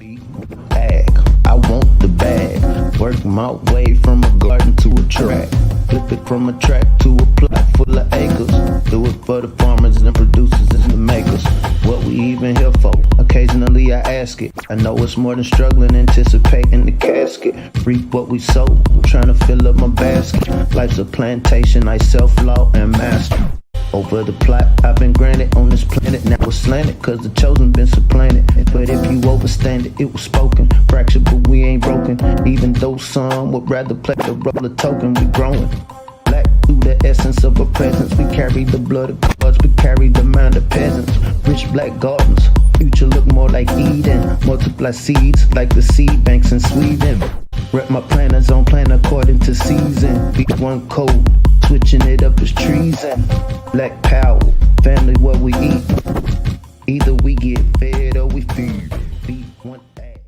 Bag, I want the bag. Work my way from a garden to a track. Flip it from a track to a plot full of acres. Do it for the farmers and producers and the makers. What we even here for? Occasionally I ask it. I know it's more than struggling, anticipating the casket. Reap what we sow, trying to fill up my basket. Life's a plantation, I self-law and master. Over the plot, I've been granted on this planet. Now it's slanted, cause the chosen been supplanted. But if you overstand it, it was spoken. Fractured, but we ain't broken. Even though some would rather play the role of token, we growing. Black through the essence of a presence. We carry the blood of gods, we carry the mind of peasants. Rich black gardens, future look more like Eden. Multiply seeds like the seed banks in Sweden. Rep my planners on plan according to season. B1 code, switching it up is treason. Black power, family what we eat. Either we get fed or we feed. B1AG.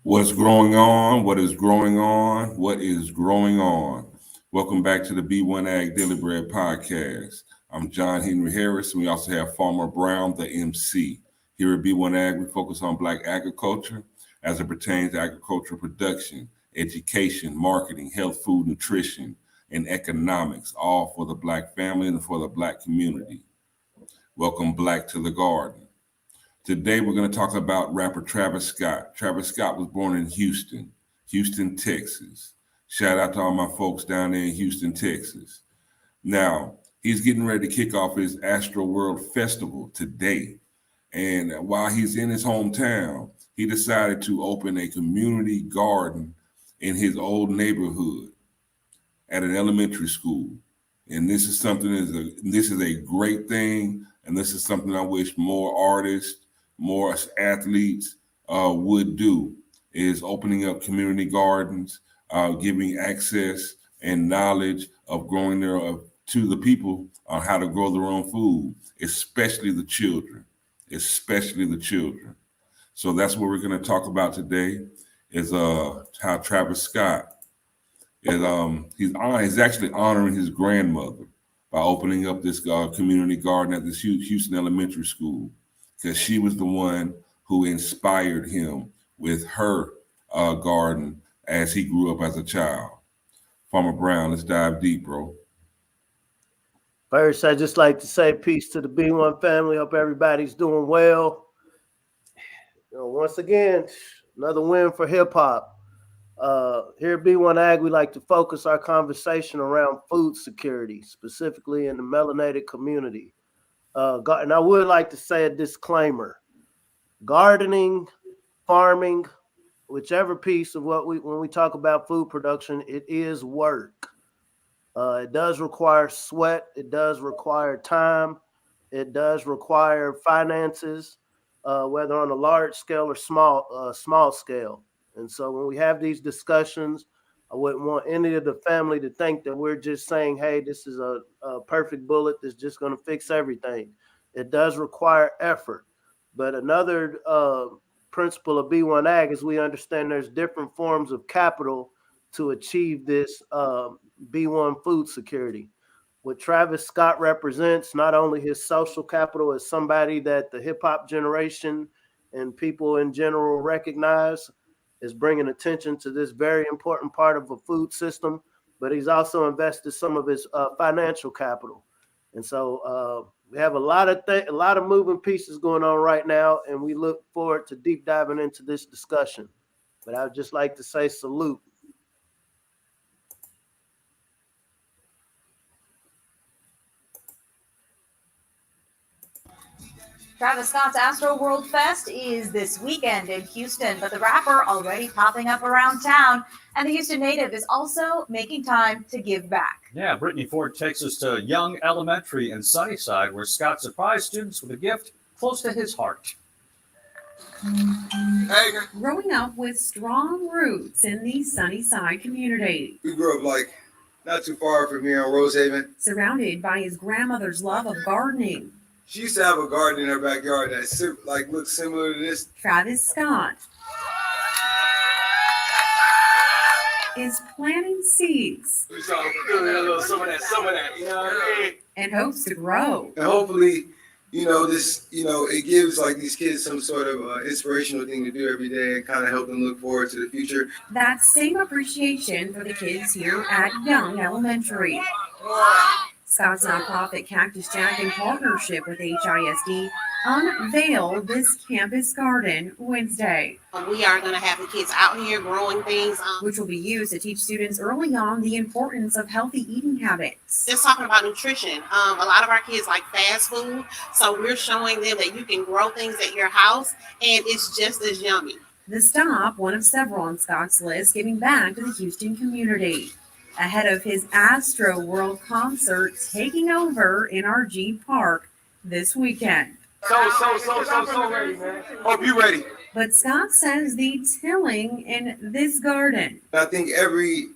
What's growing on? What is growing on? What is growing on? Welcome back to the B1AG Daily Bread Podcast. I'm John Henry Harris, and we also have Farmer Brown, the MC. Here at B1AG, we focus on Black agriculture as it pertains to agricultural production, education, marketing, health, food, nutrition, and economics, all for the Black family and for the Black community. Welcome, Black, to the garden. Today, we're going to talk about rapper Travis Scott. Travis Scott was born in Houston, Texas. Shout out to all my folks down there in Houston, Texas. Now, he's getting ready to kick off his Astroworld Festival today. And while he's in his hometown, he decided to open a community garden in his old neighborhood at an elementary school. And this is a great thing. And this is something I wish more artists, more athletes would do, is opening up community gardens, giving access and knowledge of growing to the people on how to grow their own food, especially the children. So that's what we're going to talk about today, is how Travis Scott he's actually honoring his grandmother by opening up this community garden at this Houston Elementary School, because she was the one who inspired him with her garden as he grew up as a child. Farmer Brown, let's dive deep, bro. First, I'd just like to say peace to the B1 family. Hope everybody's doing well. Once again, another win for hip hop. Here at B1AG, we like to focus our conversation around food security, specifically in the melanated community. And I would like to say a disclaimer: gardening, farming, whichever piece of when we talk about food production, it is work. It does require sweat. It does require time. It does require finances, whether on a large scale or small scale. And so when we have these discussions, I wouldn't want any of the family to think that we're just saying, hey, this is a perfect bullet that's just going to fix everything. It does require effort. But another principle of B1AG is we understand there's different forms of capital to achieve this B1 food security. What Travis Scott represents, not only his social capital as somebody that the hip hop generation and people in general recognize, is bringing attention to this very important part of a food system, but he's also invested some of his financial capital. And so we have a lot of moving pieces going on right now, and we look forward to deep diving into this discussion. But I would just like to say salute. Travis Scott's Astroworld Fest is this weekend in Houston, but the rapper already popping up around town, and the Houston native is also making time to give back. Yeah, Brittany Ford takes us to Young Elementary in Sunnyside, where Scott surprised students with a gift close to his heart. Growing up with strong roots in the Sunnyside community. We grew up not too far from here in Rosehaven. Surrounded by his grandmother's love of gardening. She used to have a garden in her backyard that looks similar to this. Travis Scott is planting seeds. We saw a little some of that, you know what I mean? And hopes to grow. And hopefully it gives like these kids some sort of inspirational thing to do every day and kind of help them look forward to the future. That same appreciation for the kids here at Young Elementary. Scott's nonprofit Cactus Jack, in partnership with HISD, unveiled this campus garden Wednesday. We are going to have the kids out here growing things. Which will be used to teach students early on the importance of healthy eating habits. Just talking about nutrition. A lot of our kids like fast food, so we're showing them that you can grow things at your house and it's just as yummy. The stop, one of several on Scott's list, giving back to the Houston community ahead of his Astroworld concert taking over NRG Park this weekend. So ready, man. Hope you ready. But Scott says the tilling in this garden I think every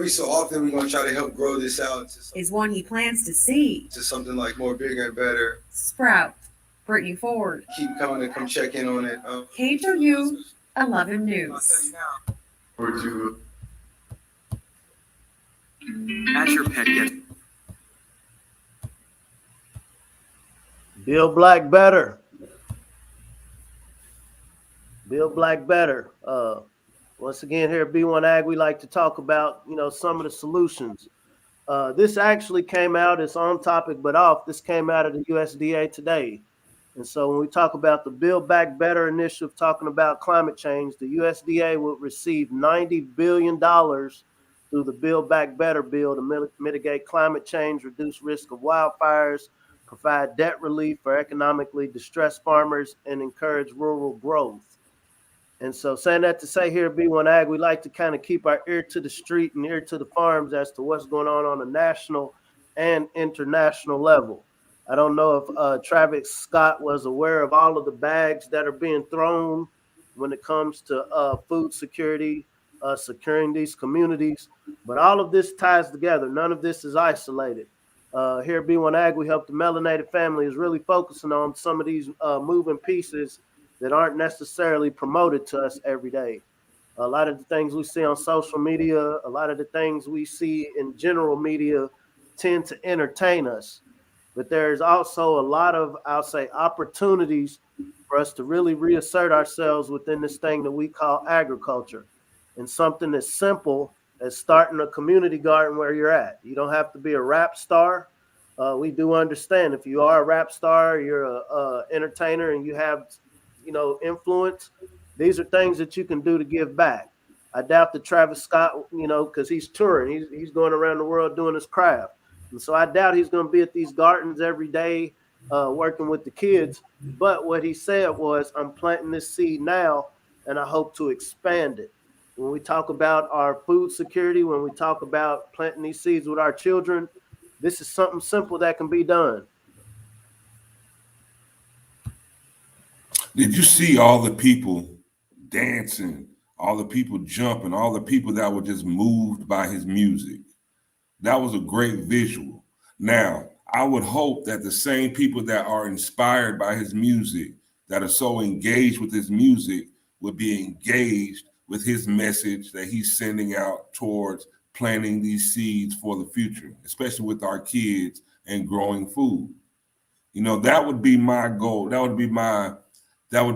so often we're gonna try to help grow this out is one he plans to see to something like more bigger and better. sprout. Brittany Ford, Keep coming to come check in on it. KHOU 11 News. As your pet gets Build Black better. Build Black better. Once again, here at B1AG, we like to talk about, some of the solutions. This actually came out, it's on topic, but off. This came out of the USDA today. And so when we talk about the Build Back Better initiative, talking about climate change, the USDA will receive $90 billion through the Build Back Better bill to mitigate climate change, reduce risk of wildfires, provide debt relief for economically distressed farmers, and encourage rural growth. And so saying that to say here at B1AG, we like to kind of keep our ear to the street and ear to the farms as to what's going on a national and international level. I don't know if Travis Scott was aware of all of the bags that are being thrown when it comes to food security, securing these communities, but all of this ties together. None of this is isolated. Here at B1AG, we help the melanated family is really focusing on some of these moving pieces that aren't necessarily promoted to us every day. A lot of the things we see on social media, a lot of the things we see in general media tend to entertain us. But there's also a lot of, I'll say, opportunities for us to really reassert ourselves within this thing that we call agriculture. And something as simple as starting a community garden where you're at. You don't have to be a rap star. We do understand if you are a rap star, you're a entertainer, and you have, influence. These are things that you can do to give back. I doubt that Travis Scott, because he's touring, he's going around the world doing his craft, and so I doubt he's going to be at these gardens every day, working with the kids. But what he said was, "I'm planting this seed now, and I hope to expand it." When we talk about our food security, when we talk about planting these seeds with our children, this is something simple that can be done. Did you see all the people dancing, all the people jumping, all the people that were just moved by his music? That was a great visual. Now, I would hope that the same people that are inspired by his music, that are so engaged with his music, would be engaged with his message that he's sending out towards planting these seeds for the future, especially with our kids and growing food. That would be my goal. That would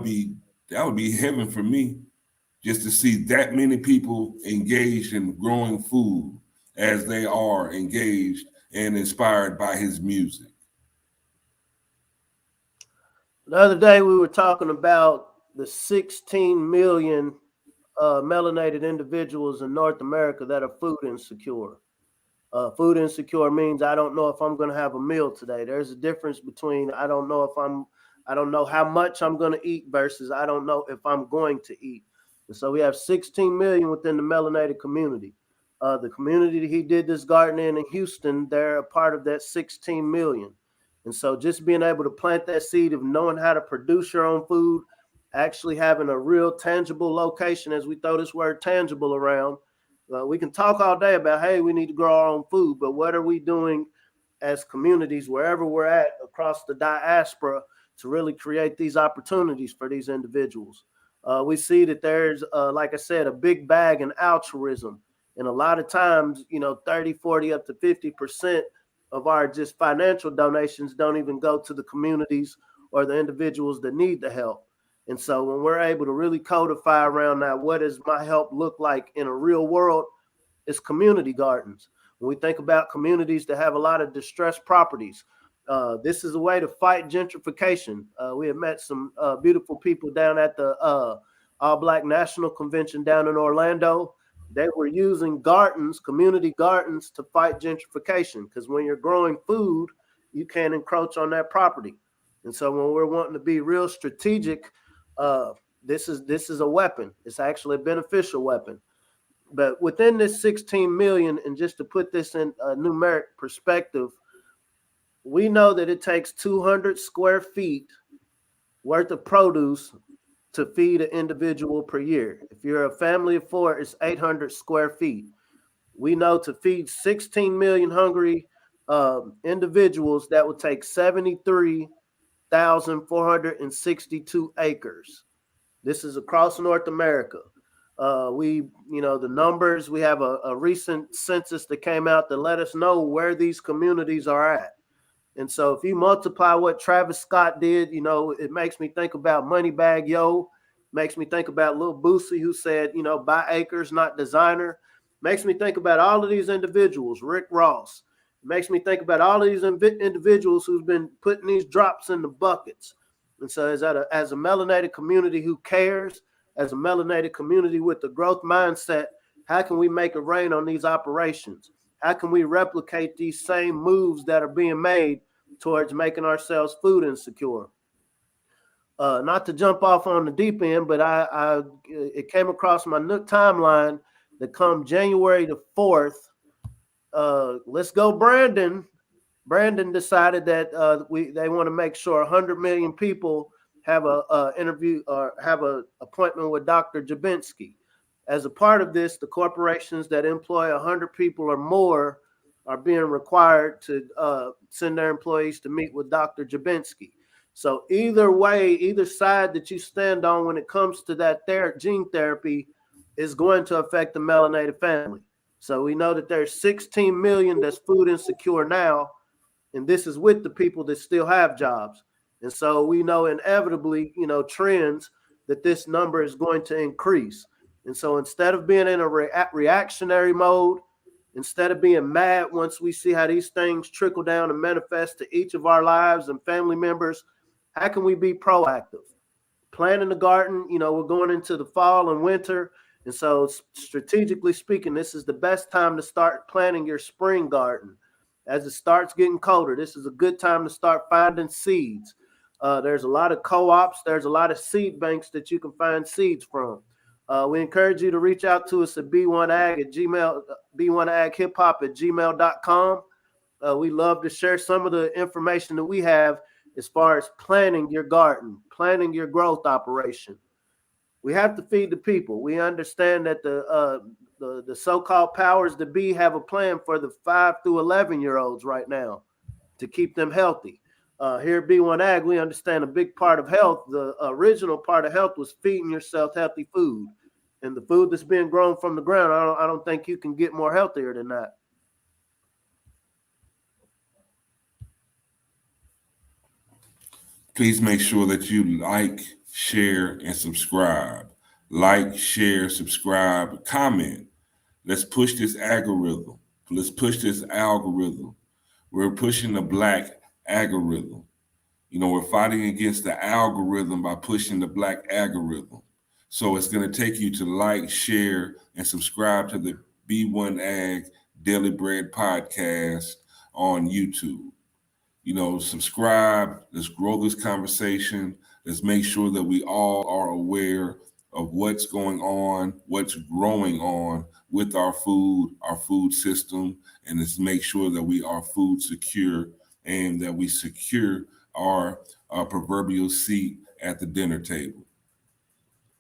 be heaven for me, just to see that many people engaged in growing food as they are engaged and inspired by his music. The other day we were talking about the 16 million melanated individuals in North America that are food insecure. Food insecure means I don't know if I'm going to have a meal today. There's a difference between I don't know how much I'm going to eat versus I don't know if I'm going to eat. And so we have 16 million within the melanated community. The community that he did this garden in Houston, they're a part of that 16 million. And so just being able to plant that seed of knowing how to produce your own food, actually having a real tangible location, as we throw this word tangible around, we can talk all day about, hey, we need to grow our own food, but what are we doing as communities, wherever we're at across the diaspora, to really create these opportunities for these individuals? We see that there's, like I said, a big bag in altruism. And a lot of times, 30, 40, up to 50% of our just financial donations don't even go to the communities or the individuals that need the help. And so when we're able to really codify around that, what does my help look like in a real world? It's community gardens. When we think about communities that have a lot of distressed properties, this is a way to fight gentrification. We have met some beautiful people down at the All Black National Convention down in Orlando. They were using gardens, community gardens, to fight gentrification, because when you're growing food, you can't encroach on that property. And so when we're wanting to be real strategic, this is a weapon. It's actually a beneficial weapon. But within this 16 million, and just to put this in a numeric perspective, we know that it takes 200 square feet worth of produce to feed an individual per year. If you're a family of 4, it's 800 square feet. We know to feed 16 million hungry individuals, that would take 73,462 acres. This is across North America. The numbers, we have a recent census that came out that let us know where these communities are at. And so if you multiply what Travis Scott did, it makes me think about Moneybagg Yo, makes me think about Lil Boosie, who said, buy acres, not designer. Makes me think about all of these individuals, Rick Ross. Makes me think about all of these individuals who've been putting these drops in the buckets. And so as a melanated community who cares, as a melanated community with the growth mindset, how can we make it rain on these operations? How can we replicate these same moves that are being made towards making ourselves food insecure? Not to jump off on the deep end, but it came across my timeline that come January the 4th, let's go Brandon. Brandon decided that they want to make sure 100 million people have a interview or have an appointment with Dr. Jabinski. As a part of this, the corporations that employ 100 people or more are being required to send their employees to meet with Dr. Jabinski. So either way, either side that you stand on when it comes to that gene therapy is going to affect the melanated family. So we know that there's 16 million that's food insecure now, and this is with the people that still have jobs. And so we know inevitably, trends that this number is going to increase. And so instead of being in a reactionary mode, instead of being mad once we see how these things trickle down and manifest to each of our lives and family members, how can we be proactive? Planting the garden, we're going into the fall and winter. And so strategically speaking, this is the best time to start planting your spring garden. As it starts getting colder, this is a good time to start finding seeds. There's a lot of co-ops. There's a lot of seed banks that you can find seeds from. We encourage you to reach out to us at B1AG at Gmail, B1AgHipHop@gmail.com. We love to share some of the information that we have as far as planning your garden, planning your growth operation. We have to feed the people. We understand that the so-called powers that be have a plan for the 5 through 11-year-olds right now to keep them healthy. Here at B1AG, we understand a big part of health, the original part of health was feeding yourself healthy food. And the food that's being grown from the ground, I don't think you can get more healthier than that. Please make sure that you like, share, and subscribe. Like, share, subscribe, comment. Let's push this algorithm. Let's push this algorithm. We're pushing the black algorithm. We're fighting against the algorithm by pushing the black algorithm. So it's going to take you to like, share, and subscribe to the B1AG Daily Bread podcast on YouTube. Subscribe. Let's grow this conversation. Let's make sure that we all are aware of what's going on, what's growing on with our food system, and let's make sure that we are food secure and that we secure our proverbial seat at the dinner table.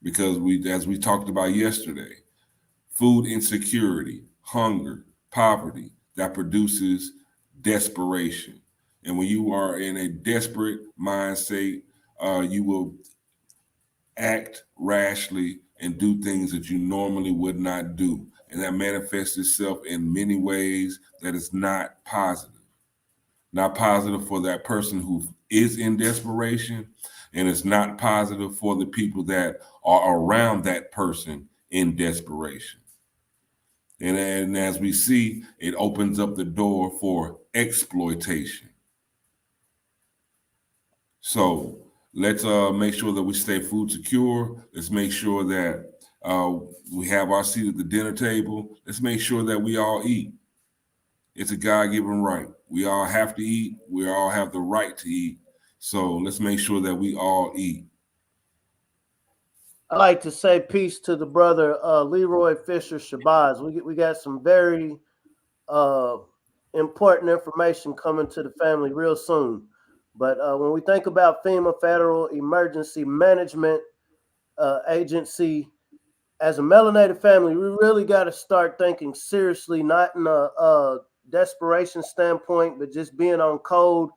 Because as we talked about yesterday, food insecurity, hunger, poverty, that produces desperation. And when you are in a desperate mindset, you will act rashly and do things that you normally would not do. And that manifests itself in many ways that is not positive. not positive for that person who is in desperation, and it's not positive for the people that are around that person in desperation. And as we see, it opens up the door for exploitation. So let's make sure that we stay food secure. Let's make sure that we have our seat at the dinner table. Let's make sure that we all eat. It's a God-given right. We all have to eat. We all have the right to eat. So let's make sure that we all eat. I like to say peace to the brother Leroy Fisher Shabazz. We got some very important information coming to the family real soon. But when we think about FEMA, Federal Emergency Management Agency, as a melanated family, we really got to start thinking seriously, not in a desperation standpoint, but just being on code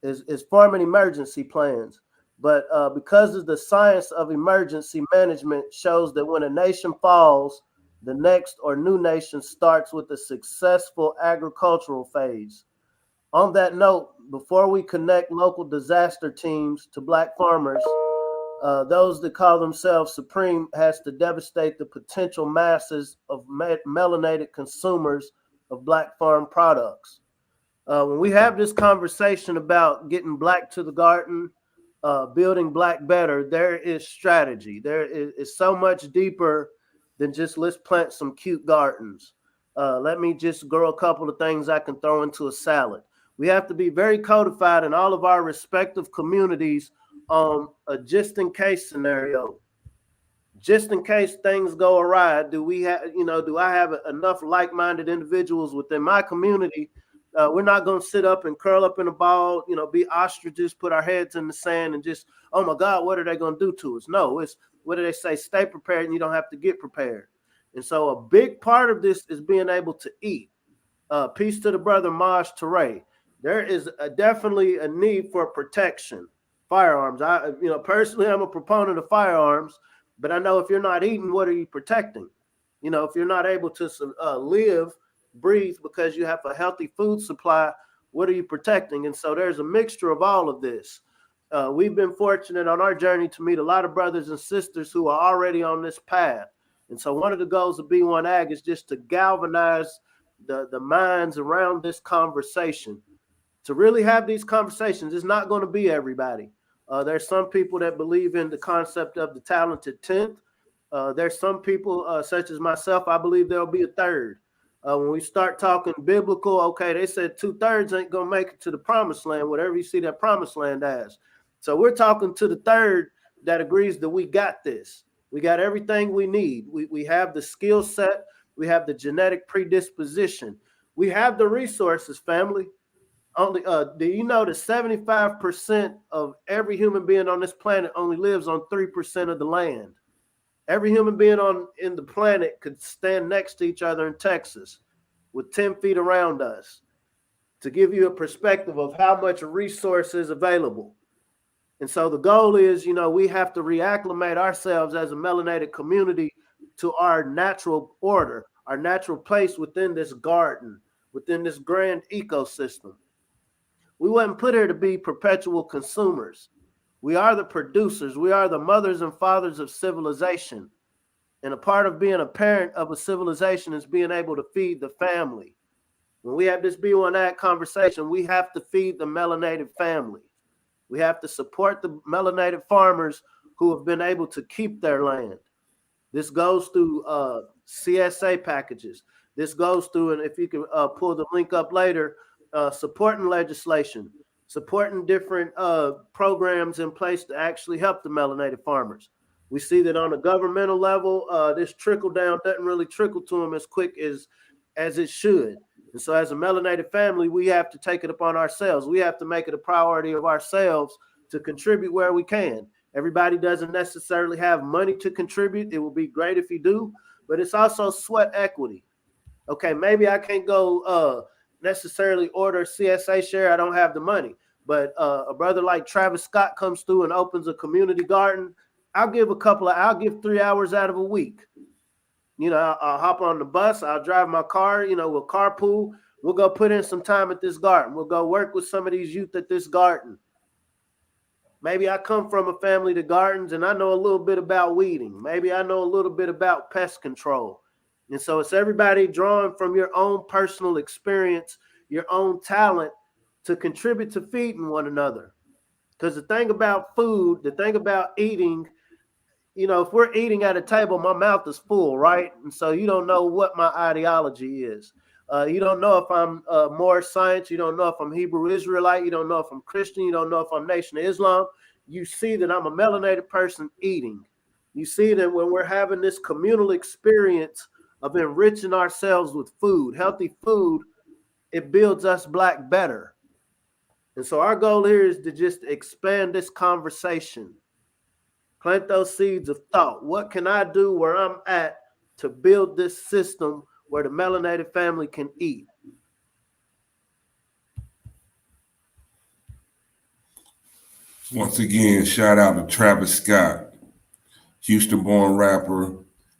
is forming emergency plans. But because of the science of emergency management shows that when a nation falls, the next or new nation starts with a successful agricultural phase. On that note, before we connect local disaster teams to Black farmers, those that call themselves Supreme has to devastate the potential masses of melanated consumers of Black farm products. When we have this conversation about getting Black to the garden, building Black better, there is strategy. There is so much deeper than just let's plant some cute gardens. Let me just grow a couple of things I can throw into a salad. We have to be very codified in all of our respective communities on a just in case scenario. Just in case things go awry, do I have enough like-minded individuals within my community? We're not going to sit up and curl up in a ball, be ostriches, put our heads in the sand and just, oh my God, what are they going to do to us? No, it's, what do they say? Stay prepared and you don't have to get prepared. And so a big part of this is being able to eat. Peace to the brother Maj Teray. There is definitely a need for protection. Firearms. Personally, I'm a proponent of firearms, but I know if you're not eating, what are you protecting? If you're not able to live, breathe because you have a healthy food supply, what are you protecting? And so there's a mixture of all of this. We've been fortunate on our journey to meet a lot of brothers and sisters who are already on this path. And so one of the goals of B1AG is just to galvanize the minds around this conversation. To really have these conversations, it's not going to be everybody. There's some people that believe in the concept of the talented 10th. There's some people, such as myself, I believe there'll be a third. When we start talking biblical, okay, they said 2/3 ain't going to make it to the promised land, whatever you see that promised land as. So we're talking to the third that agrees that we got this. We got everything we need. We have the skill set. We have the genetic predisposition. We have the resources, family. Only do you know that 75% of every human being on this planet only lives on 3% of the land? Every human being in the planet could stand next to each other in Texas with 10 feet around us, to give you a perspective of how much resource is available. And so the goal is, we have to reacclimate ourselves as a melanated community to our natural order, our natural place within this garden, within this grand ecosystem. We weren't put here to be perpetual consumers. We are the producers. We are the mothers and fathers of civilization. And a part of being a parent of a civilization is being able to feed the family. When we have this B1AG conversation, we have to feed the melanated family. We have to support the melanated farmers who have been able to keep their land. This goes through CSA packages. This goes through, and if you can pull the link up later, supporting legislation, supporting different programs in place to actually help the melanated farmers. We see that on a governmental level, this trickle down doesn't really trickle to them as quick as it should. And so as a melanated family, we have to take it upon ourselves. We have to make it a priority of ourselves to contribute where we can. Everybody doesn't necessarily have money to contribute. It would be great if you do, but it's also sweat equity. Okay, maybe I can't go necessarily order a CSA share. I don't have the money, but a brother like Travis Scott comes through and opens a community garden. I'll give 3 hours out of a week. I'll hop on the bus. I'll drive my car, we'll carpool. We'll go put in some time at this garden. We'll go work with some of these youth at this garden. Maybe I come from a family that gardens and I know a little bit about weeding. Maybe I know a little bit about pest control. And so it's everybody drawing from your own personal experience, your own talent to contribute to feeding one another. Because the thing about food, the thing about eating, you know, if we're eating at a table, my mouth is full, right? And so you don't know what my ideology is. You don't know if I'm more science. You don't know if I'm Hebrew Israelite. You don't know if I'm Christian. You don't know if I'm Nation of Islam. You see that I'm a melanated person eating. You see that when we're having this communal experience of enriching ourselves with food, healthy food, it builds us Black better. And so our goal here is to just expand this conversation, plant those seeds of thought. What can I do where I'm at to build this system where the melanated family can eat? Once again, shout out to Travis Scott, Houston-born rapper.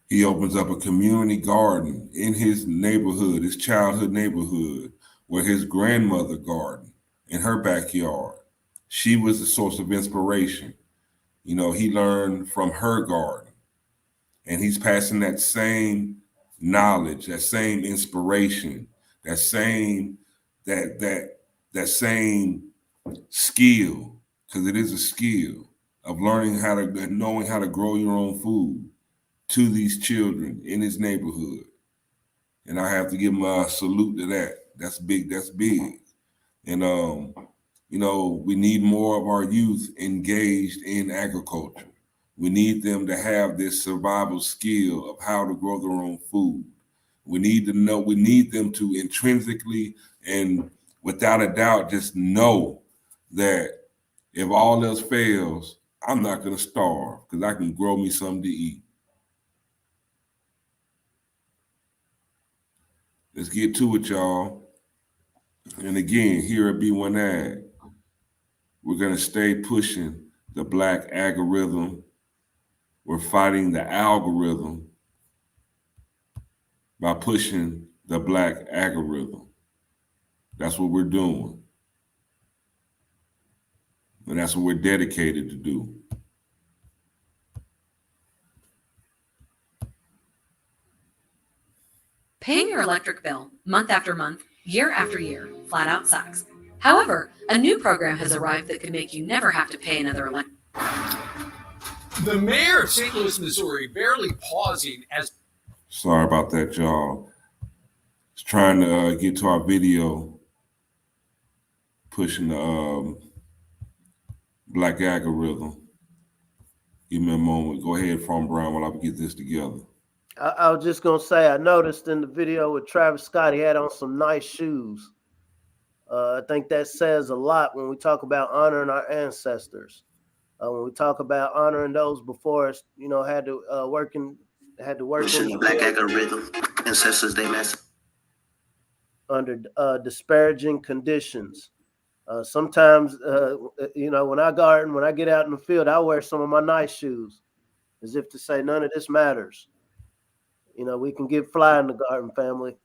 He opens up a community garden in his neighborhood, his childhood neighborhood, where his grandmother gardened in her backyard. She was the source of inspiration. You know, he learned from her garden, and he's passing that same knowledge, that same inspiration, that same same skill, because it is a skill of learning how to, knowing how to grow your own food to these children in his neighborhood. And I have to give him a salute to that. That's big. That's big. And you know, we need more of our youth engaged in agriculture. We need them to have this survival skill of how to grow their own food. We need to know, we need them to intrinsically and without a doubt just know that if all else fails, I'm not going to starve because I can grow me something to eat. Let's get to it, y'all. And again, here at B1AG, we're going to stay pushing the Black algorithm. We're fighting the algorithm by pushing the Black algorithm. That's what we're doing. And that's what we're dedicated to do. Paying your electric bill month after month, year after year, flat out sucks. However, a new program has arrived that could make you never have to pay another electric. The mayor of St. Louis, Missouri, barely pausing as... Sorry about that, y'all. Just trying to get to our video, pushing the Black algorithm. Give me a moment. Go ahead, Farm Brown, while I get this together. I was just going to say, I noticed in the video with Travis Scott, he had on some nice shoes. I think that says a lot when we talk about honoring our ancestors. When we talk about honoring those before us, you know, had to work in the Black algorithm, ancestors they mess under disparaging conditions. Sometimes, you know, when I garden, when I get out in the field, I wear some of my nice shoes, as if to say none of this matters. You know, we can get fly in the garden, family.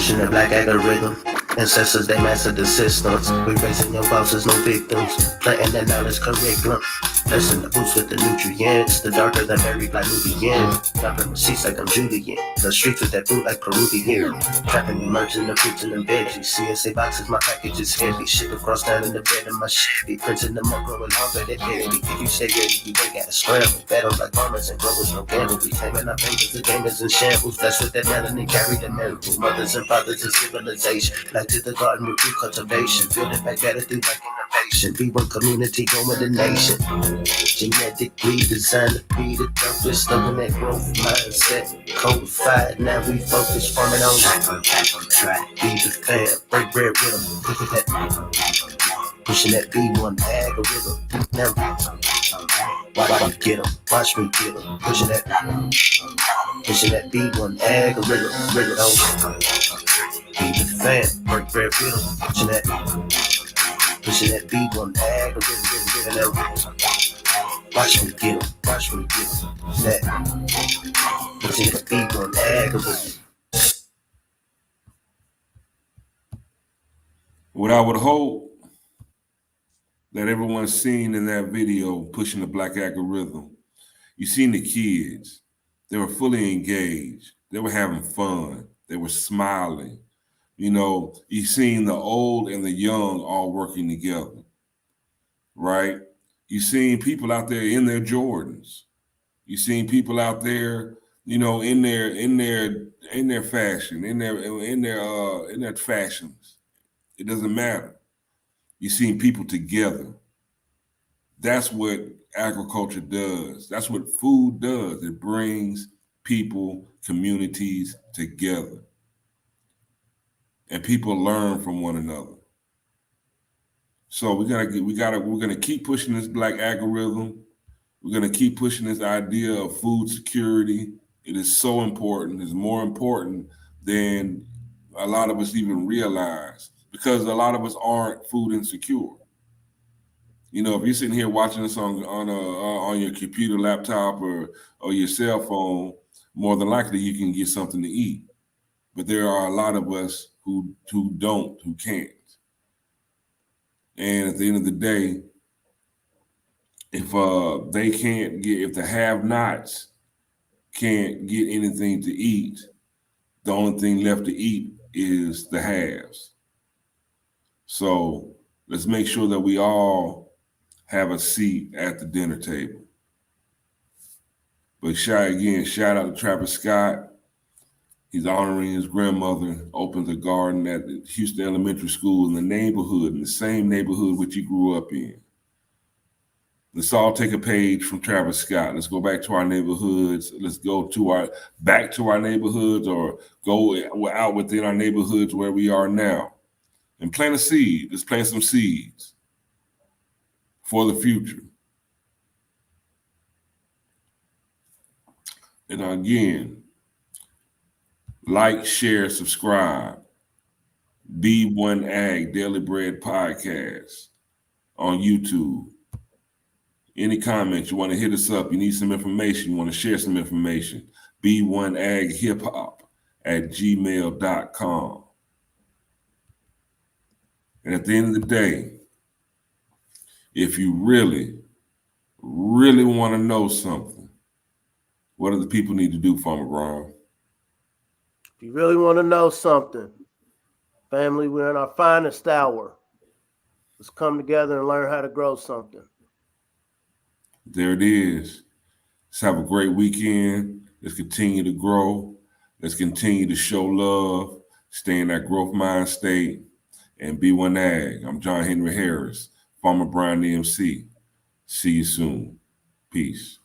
pushing the Black algorithm. Ancestors, they master the systems. We raising your bosses, no victims. Planting that knowledge curriculum. Blessing the boots with the nutrients. The darker the berry like Nubian. Dropping receipts like I'm Julian. The streets with that food like Peruvian. Trapping and merging the fruits and the veggies. CSA boxes, my package is heavy. Shit across down in the bed of my Chevy. Printing them up, growing longer than heavy. If you say ready, you ain't gotta scramble. Battles like farmers and growers, no gamble. We taming our fingers, the gamers in shambles. That's what that melanin carry the miracle. Mothers and fathers in civilization. Back to the garden with true cultivation. Building back better through like innovation. B1 community going the nation. Genetically designed to be the dopest. Loving that growth mindset. Codified, now we focus farming on track. Be the fan, break bread with them. Look at that. Pushing that B1AG algorithm. Now, watch me get them. Watch me get them. Pushing that B1AG algorithm. Be the fan, break bread with them. Pushing that B1AG algorithm. Watch me get them. Watch me get them. This is B1AG. What I would hope that everyone's seen in that video pushing the black algorithm, you seen the kids. They were fully engaged. They were having fun. They were smiling. You know, you seen the old and the young all working together, right? You seen people out there in their Jordans. You seen people out there, you know, in their fashion, in their fashions. It doesn't matter. You seen people together. That's what agriculture does. That's what food does. It brings people, communities together. And people learn from one another. So we're gonna keep pushing this black algorithm. We're gonna keep pushing this idea of food security. It is so important. It's more important than a lot of us even realize, because a lot of us aren't food insecure. You know, if you're sitting here watching this on your computer, laptop, or your cell phone, more than likely you can get something to eat. But there are a lot of us who can't. And at the end of the day, if the have-nots can't get anything to eat, the only thing left to eat is the haves. So let's make sure that we all have a seat at the dinner table. But shout out to Travis Scott. He's honoring his grandmother, opens a garden at the Houston Elementary School in the same neighborhood which he grew up in. Let's all take a page from Travis Scott. Let's go back to our neighborhoods. Let's go back to our neighborhoods, or go out within our neighborhoods where we are now, and plant a seed. Let's plant some seeds for the future. And again, like, share, subscribe. B1AG Daily Bread Podcast on YouTube. Any comments, you want to hit us up, you need some information, you want to share some information, B1AgHipHop@gmail.com. And at the end of the day, if you really, really want to know something, what do the people need to do, Farmer Brown? If you really want to know something, family, we're in our finest hour. Let's come together and learn how to grow something. There it is. Let's have a great weekend. Let's continue to grow. Let's continue to show love, stay in that growth mind state, and B1AG. I'm John Henry Harris, Farmer Brown EMC. See you soon. Peace.